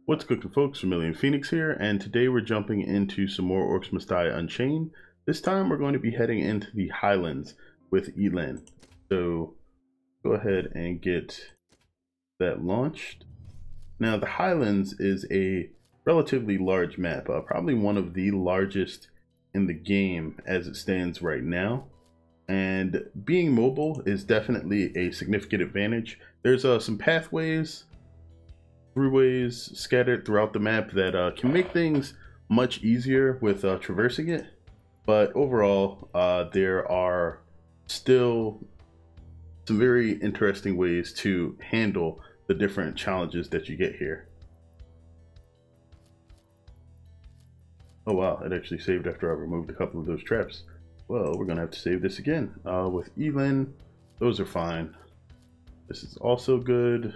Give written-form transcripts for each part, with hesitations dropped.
What's cooking, folks? Vermillion Phoenix here, and today we're jumping into some more Orcs Must Die Unchained. This time we're going to be heading into the Highlands with Yi-Lin. So go ahead and get that launched. Now the Highlands is a relatively large map, probably one of the largest in the game as it stands right now. And being mobile is definitely a significant advantage. There's some pathways, throughways scattered throughout the map that can make things much easier with traversing it, but overall there are still some very interesting ways to handle the different challenges that you get here. Oh wow, it actually saved after I removed a couple of those traps. Well, we're gonna have to save this again. With Yi-Lin, those are fine. This is also good.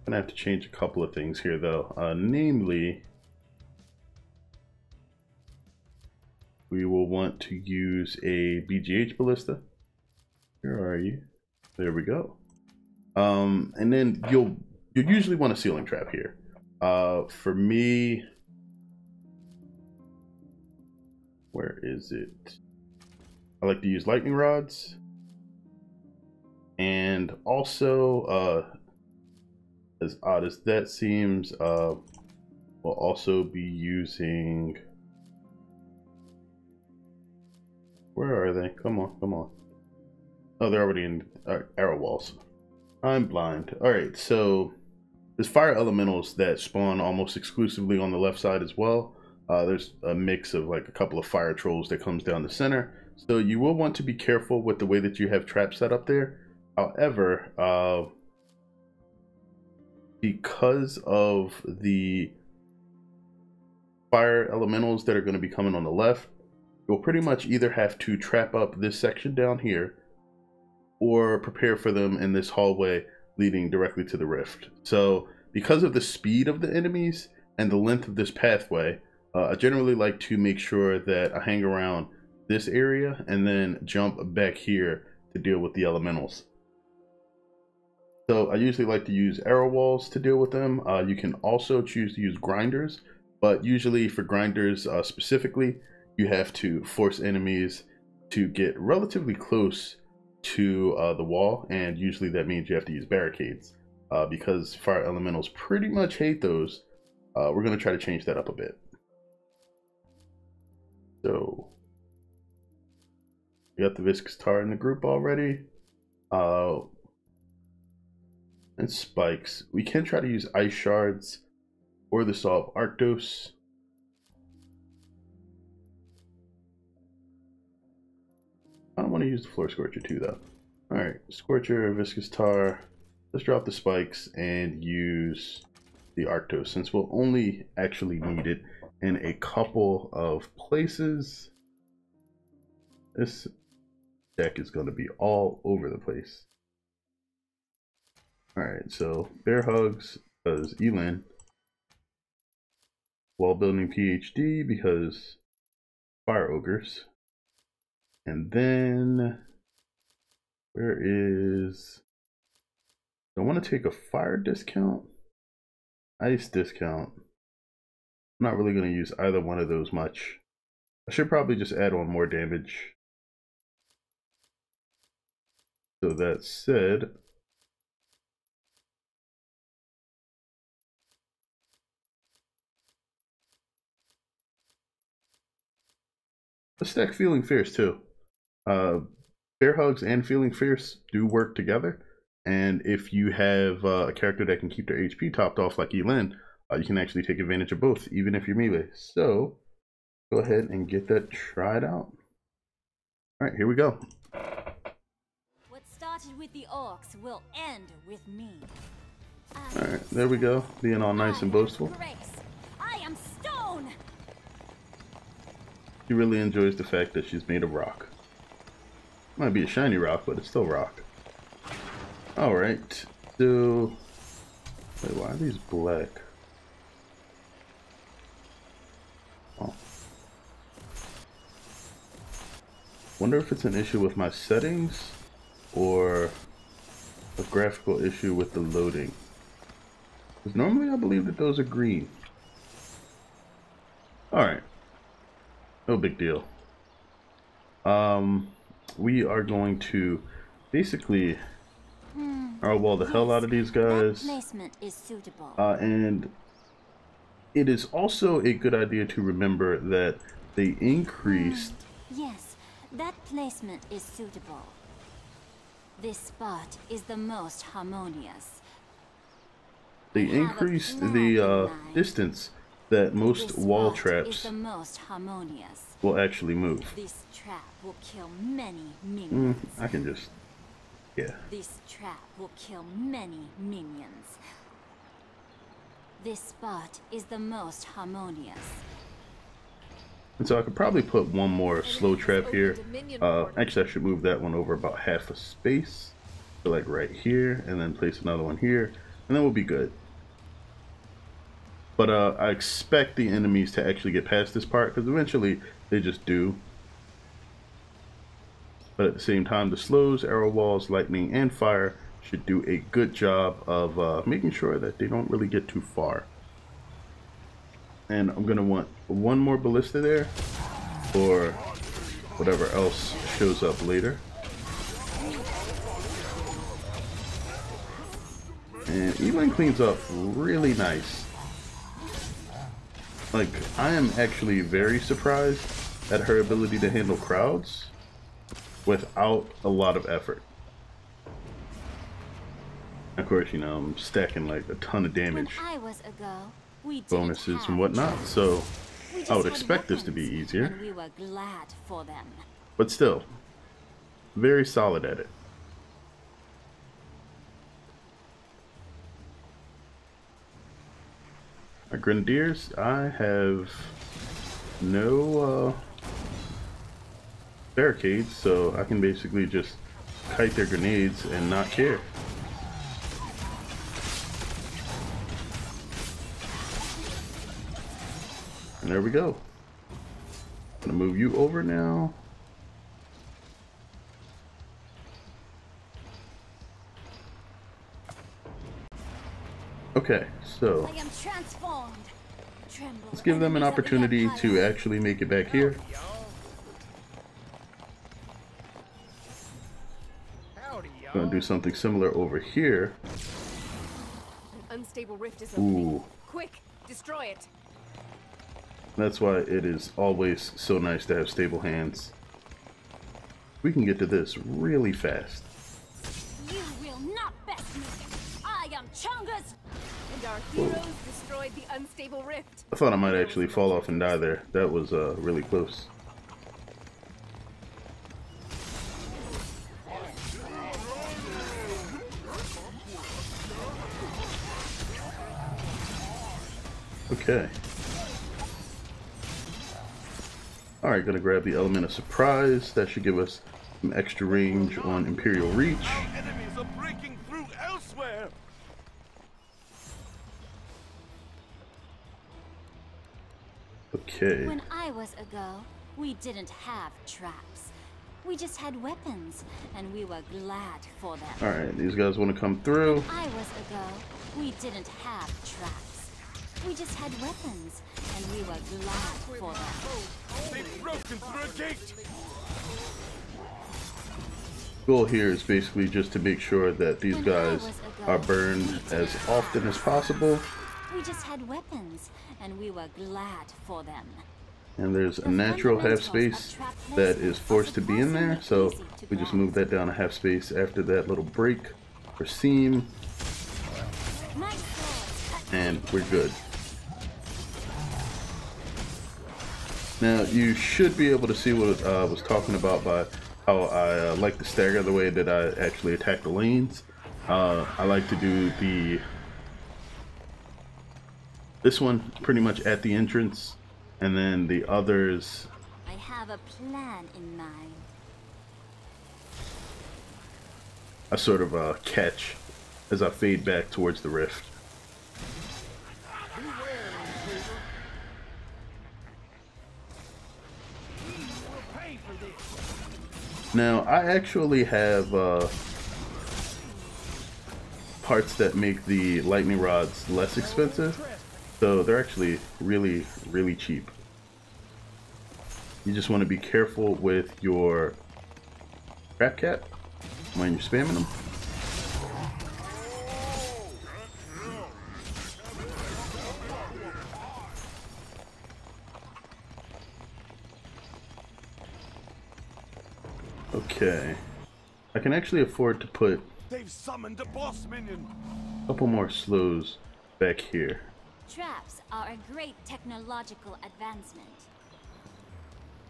Gonna have to change a couple of things here though. Namely, we will want to use a BGH ballista. Where are you? There we go. And then you'll usually want a ceiling trap here. For me, where is it? I like to use lightning rods, and also as odd as that seems, we'll also be using, where are they? Come on, come on. Oh, they're already in arrow walls. I'm blind. All right, so there's fire elementals that spawn almost exclusively on the left side as well. There's a mix of like a couple of fire trolls that comes down the center. So you will want to be careful with the way that you have traps set up there. However, because of the fire elementals that are going to be coming on the left, you'll pretty much either have to trap up this section down here or prepare for them in this hallway leading directly to the rift. So because of the speed of the enemies and the length of this pathway, I generally like to make sure that I hang around this area and then jump back here to deal with the elementals. So I usually like to use arrow walls to deal with them. You can also choose to use grinders, but usually for grinders specifically, you have to force enemies to get relatively close to the wall, and usually that means you have to use barricades. Because fire elementals pretty much hate those, we're going to try to change that up a bit. So we got the viscous tar in the group already. And spikes. We can try to use ice shards or the saw of Arctos. I don't want to use the floor scorcher too though. Alright, scorcher, viscous tar. Let's drop the spikes and use the Arctos since we'll only actually need it in a couple of places. This deck is going to be all over the place. Alright, so bear hugs because Yi-Lin. Wall building PhD because fire ogres. And then where is, I want to take a fire discount, ice discount. I'm not really going to use either one of those much. I should probably just add on more damage. So that said, let's stack Feeling Fierce too. Bear Hugs and Feeling Fierce do work together, and if you have a character that can keep their HP topped off like Yi-Lin, you can actually take advantage of both, even if you're melee. So go ahead and get that tried out. Alright, here we go. What started with the Orcs will end with me. Alright, there we go, being all nice and boastful. I am stone. She really enjoys the fact that she's made of rock. Might be a shiny rock, but it's still rock. Alright, so wait, why are these black? Oh. Wonder if it's an issue with my settings or a graphical issue with the loading. Because normally I believe that those are green. Alright. No big deal. We are going to basically wall the hell out of these guys. Placement is suitable. And it is also a good idea to remember that they increased. Yes, that placement is suitable. This spot is the most harmonious. They increased the distance that most wall traps will actually move. This trap will kill many minions. I can just, yeah. This trap will kill many minions. This spot is the most harmonious. And so I could probably put one more slow trap here. Actually, I should move that one over about half a space. So like right here, and then place another one here, and then we'll be good. But I expect the enemies to actually get past this part, because eventually they just do. But at the same time, the slows, arrow walls, lightning, and fire should do a good job of making sure that they don't really get too far. And I'm going to want one more ballista there for whatever else shows up later. And Yi-Lin cleans up really nice. Like, I am actually very surprised at her ability to handle crowds without a lot of effort. Of course, you know, I'm stacking like a ton of damage bonuses and whatnot, so I would expect this to be easier. We were glad for them. But still, very solid at it. Our Grenadiers, I have no barricades, so I can basically just kite their grenades and not care. And there we go. I'm gonna move you over now. Okay, so I am transformed. let's give them an opportunity to actually make it back here. Gonna do something similar over here. An unstable rift is Ooh. Quick, destroy it. That's why it is always so nice to have stable hands. We can get to this really fast. You will not best me. I am Chunga's. And our heroes destroyed the unstable rift. I thought I might actually fall off and die there. That was really close. Okay. Alright, gonna grab the element of surprise. That should give us some extra range on Imperial Reach. Our enemies are breaking through elsewhere. Okay. When I was a girl, we didn't have traps. We just had weapons, and we were glad for them. Alright, these guys want to come through. When I was a girl, we didn't have traps. We just had weapons, and we were glad for them. They've broken through a gate. Goal here is basically just to make sure that these guys are burned as often as possible. We just had weapons, and we were glad for them. And there's a natural half space that is forced to be in there, so we just move that down a half space after that little break or seam, and we're good. Now you should be able to see what I was talking about by how I like to stagger the way that I actually attack the lanes. I like to do this one pretty much at the entrance, and then the others I have a plan in mind. I sort of catch as I fade back towards the rift. Now I actually have parts that make the lightning rods less expensive, so they're actually really, really cheap. You just want to be careful with your trap cat when you're spamming them. Okay, I can actually afford to put They've summoned a boss minion. a couple more slows back here. Traps are a great technological advancement.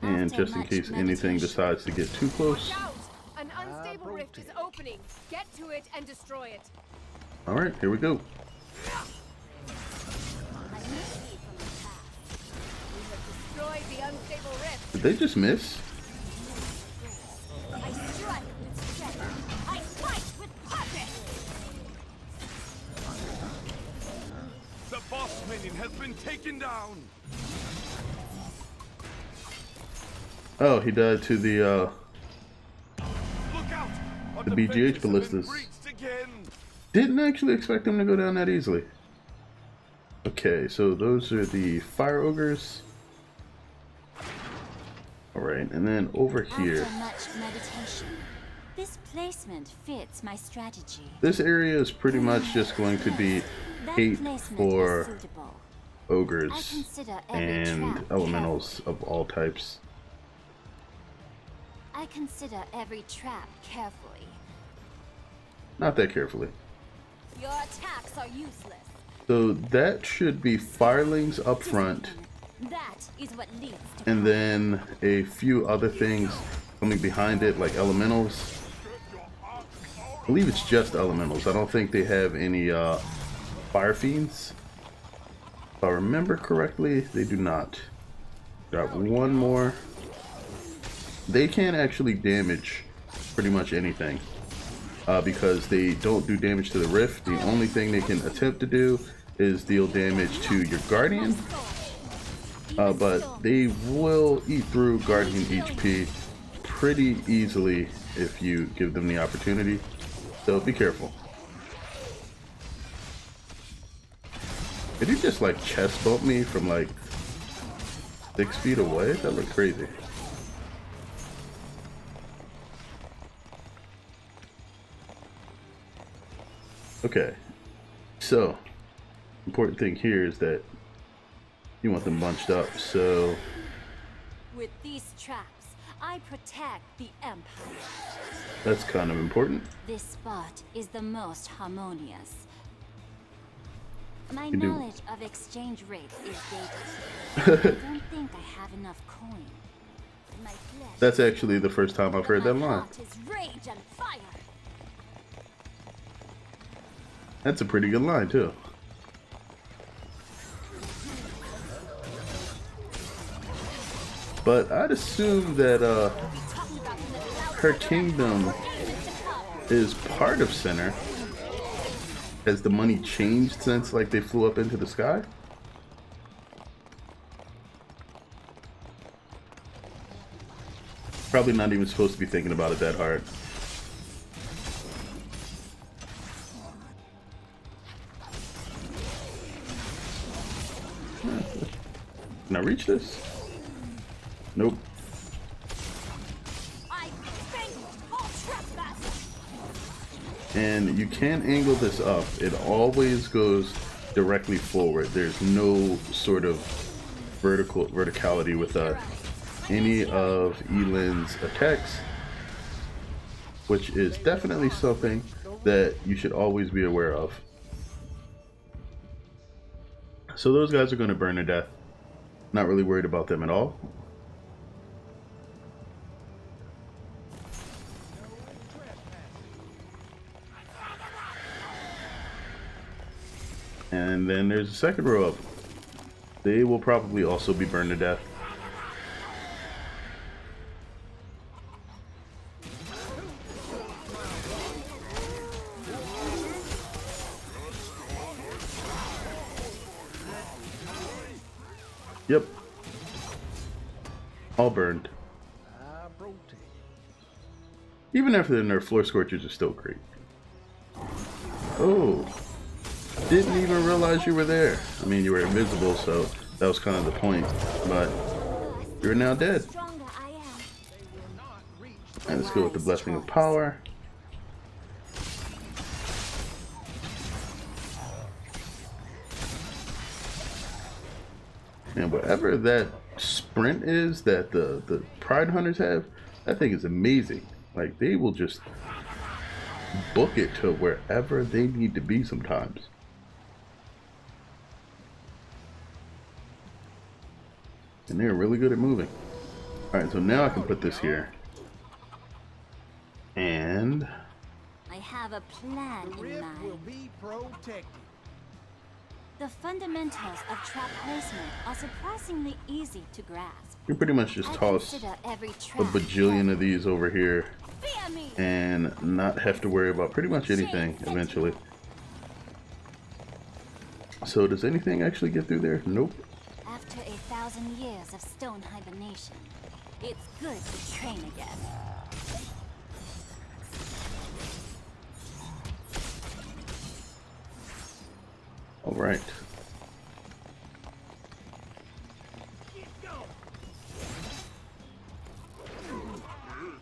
And After just in much case anything meditation. decides to get too close. Watch out! An unstable rift is opening. Get to it and destroy it. Alright, here we go. I may be from the past. We have destroyed the unstable rift. Did they just miss? I strike with strength. I fight with purpose. The boss minion has been taken down. Oh, he died to the Look out! Our The BGH defenses have been ballistas. breached again. Didn't actually expect him to go down that easily. Okay, so those are the fire ogres. Alright, and then over here. After much meditation, this placement fits my strategy. This area is pretty much just going to be That hate placement for is suitable. I ogres consider every and trap elementals of all types. I consider every trap carefully. Not that carefully. Your attacks are useless. So that should be firelings up front, That is what leads to and then a few other things coming behind it, like elementals. I believe it's just elementals. I don't think they have any fire fiends. If I remember correctly, they do not. Got one more. They can actually damage pretty much anything because they don't do damage to the rift. The only thing they can attempt to do is deal damage to your guardian, but they will eat through guardian HP pretty easily if you give them the opportunity, so be careful. Did he just like chest bump me from like 6 feet away? That looked crazy. Okay, so important thing here is that you want them bunched up, so With these traps, I protect the Empire. that's kind of important. This spot is the most harmonious. My You do. knowledge of exchange rates is dated. I don't think I have enough coin. My flesh That's actually the first time I've heard that my line. heart is rage and fire. That's a pretty good line too. But I'd assume that her kingdom is part of Center. Has the money changed since like they flew up into the sky? Probably not even supposed to be thinking about it that hard. Can I reach this? Nope. I thank all trespassers. And you can angle this up. It always goes directly forward. There's no sort of verticality with any of Yi-Lin's attacks, which is definitely something that you should always be aware of. So those guys are going to burn to death. Not really worried about them at all. And then there's a second row of them. They will probably also be burned to death. Yep. All burned. Even after the nerf, floor scorchers are still great. Oh, didn't even realize you were there. I mean, you were invisible, so that was kind of the point, but you're now dead. Stronger I am. And let's go with the Blessing of Power. And whatever that sprint is that the Pride Hunters have, that thing is amazing. Like, they will just book it to wherever they need to be sometimes. And they're really good at moving. Alright, so now I can put this here. And I have a plan The in rift will mind. be protected. The fundamentals of trap placement are surprisingly easy to grasp. you pretty much just I toss consider every a trap bajillion of these over here fear me. and not have to worry about pretty much anything eventually. So does anything actually get through there? Nope. After 1,000 years of stone hibernation, it's good to train again. All right.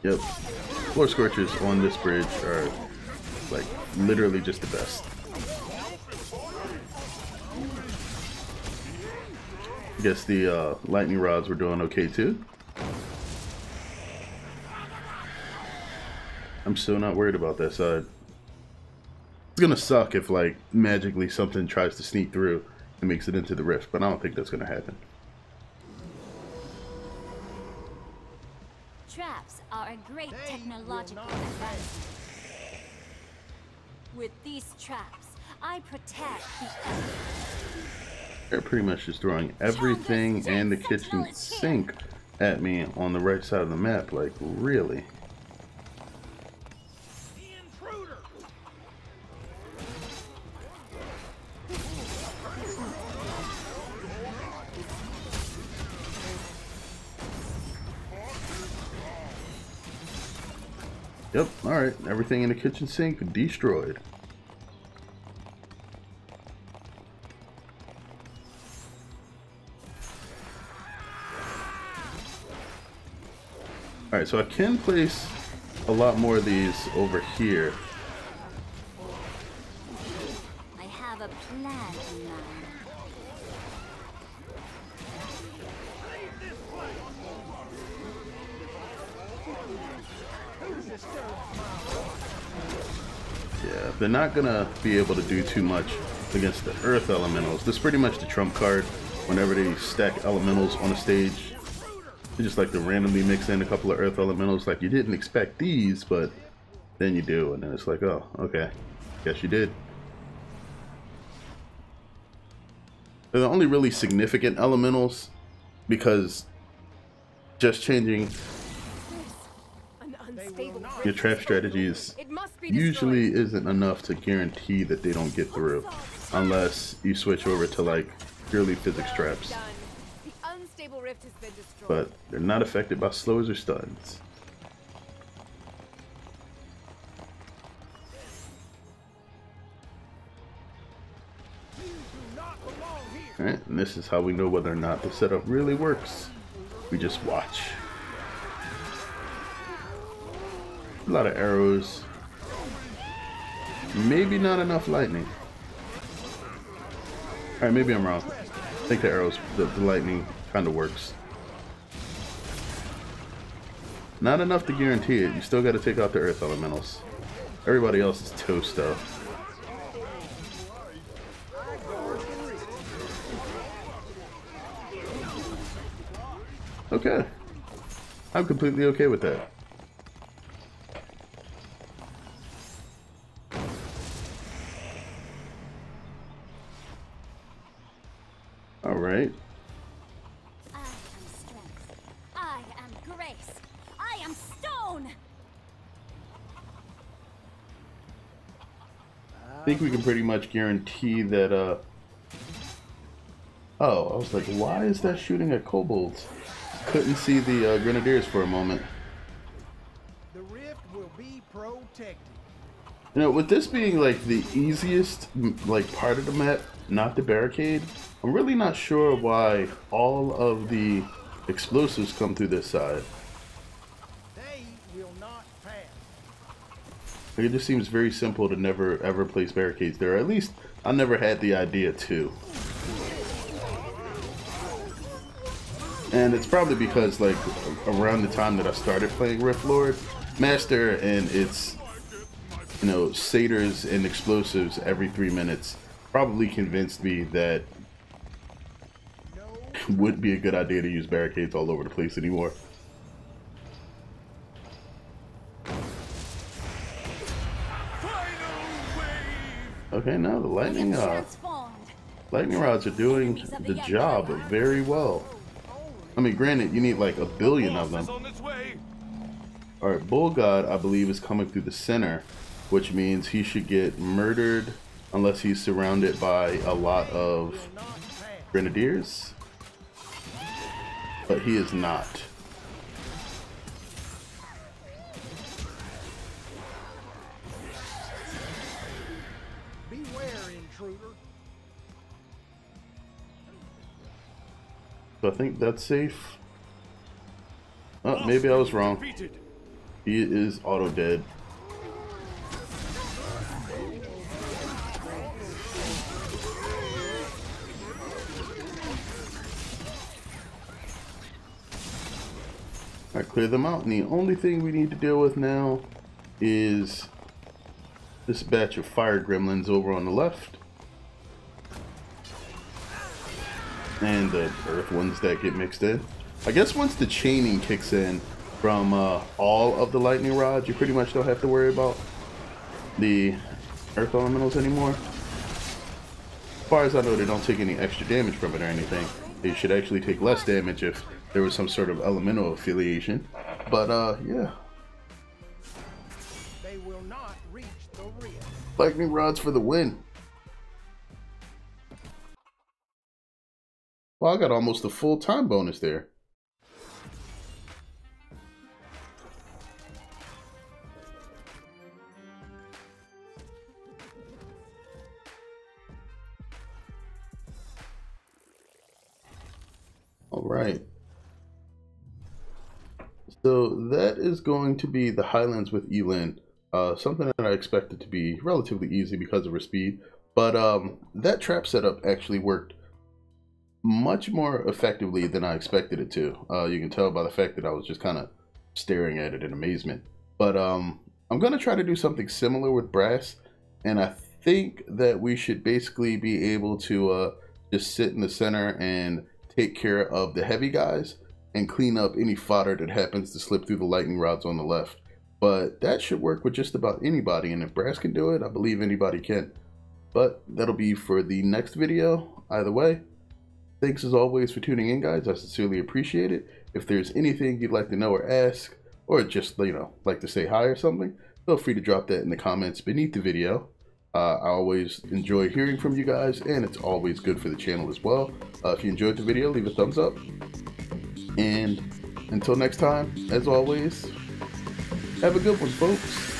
Yep. Floor scorches on this bridge are like literally just the best. I guess the lightning rods were doing okay too. I'm still not worried about that side. It's gonna suck if like magically something tries to sneak through and makes it into the rift, but I don't think that's gonna happen. Traps are a great technological advancement. With these traps, I protect the enemy. They're pretty much just throwing everything and the kitchen sink at me on the right side of the map. Like, really? The intruder. Yep, alright. Everything in the kitchen sink destroyed. Alright, so I can place a lot more of these over here. I have a plan in mind. Yeah, they're not gonna be able to do too much against the earth elementals. This is pretty much the trump card whenever they stack elementals on a stage. They just like to randomly mix in a couple of earth elementals. Like, you didn't expect these, but then you do, and then it's like, oh, okay, guess you did. They're the only really significant elementals because just changing An unstable your rift trap is strategies opening. It must be usually destroyed. isn't enough to guarantee that they don't get through, unless you switch over to like purely physics traps. Done. The unstable rift has been destroyed. But they're not affected by slows or stuns. You do not belong here. Alright, and this is how we know whether or not the setup really works. We just watch. A lot of arrows. Maybe not enough lightning. Alright, maybe I'm wrong. I think the arrows, the lightning kind of works. Not enough to guarantee it. You still got to take out the earth elementals. Everybody else is toast though. Okay. I'm completely okay with that. Alright. I am strength. I am grace. I am stone. I think we can pretty much guarantee that, oh, I was like, why is that shooting at kobolds? Couldn't see the grenadiers for a moment. The rift will be protected. You know, with this being like the easiest like part of the map, not the barricade, I'm really not sure why all of the explosives come through this side. They will not pass. Like, it just seems very simple to never ever place barricades there. Or at least I never had the idea to. And it's probably because like around the time that I started playing Rift Lord, Master and its, you know, satyrs and explosives every 3 minutes probably convinced me that it wouldn't be a good idea to use barricades all over the place anymore. Okay, now the lightning rods are doing the job very well. I mean, granted, you need like a billion of them. Alright, Bull God, I believe, is coming through the center, which means he should get murdered unless he's surrounded by a lot of grenadiers. But he is not. Beware, intruder. So I think that's safe. Oh, maybe I was wrong. He is auto dead. Alright, clear them out, and the only thing we need to deal with now is this batch of fire gremlins over on the left. And the earth ones that get mixed in. I guess once the chaining kicks in from all of the lightning rods, you pretty much don't have to worry about the earth elementals anymore. As far as I know, they don't take any extra damage from it or anything. They should actually take less damage if there was some sort of elemental affiliation. But yeah. They will not reach the rift. Lightning rods for the win. Well, I got almost a full time bonus there. All right. So that is going to be the Highlands with Yi-Lin. Something that I expected to be relatively easy because of her speed. But that trap setup actually worked much more effectively than I expected it to. You can tell by the fact that I was just kind of staring at it in amazement. But I'm going to try to do something similar with Brass. And I think that we should basically be able to just sit in the center and take care of the heavy guys and clean up any fodder that happens to slip through the lightning rods on the left. But that should work with just about anybody, and if Brass can do it, I believe anybody can. But that'll be for the next video. Either way, thanks as always for tuning in, guys. I sincerely appreciate it. If there's anything you'd like to know or ask, or just, you know, like to say hi or something, feel free to drop that in the comments beneath the video. I always enjoy hearing from you guys, and it's always good for the channel as well. If you enjoyed the video, leave a thumbs up. And until next time, as always, have a good one, folks.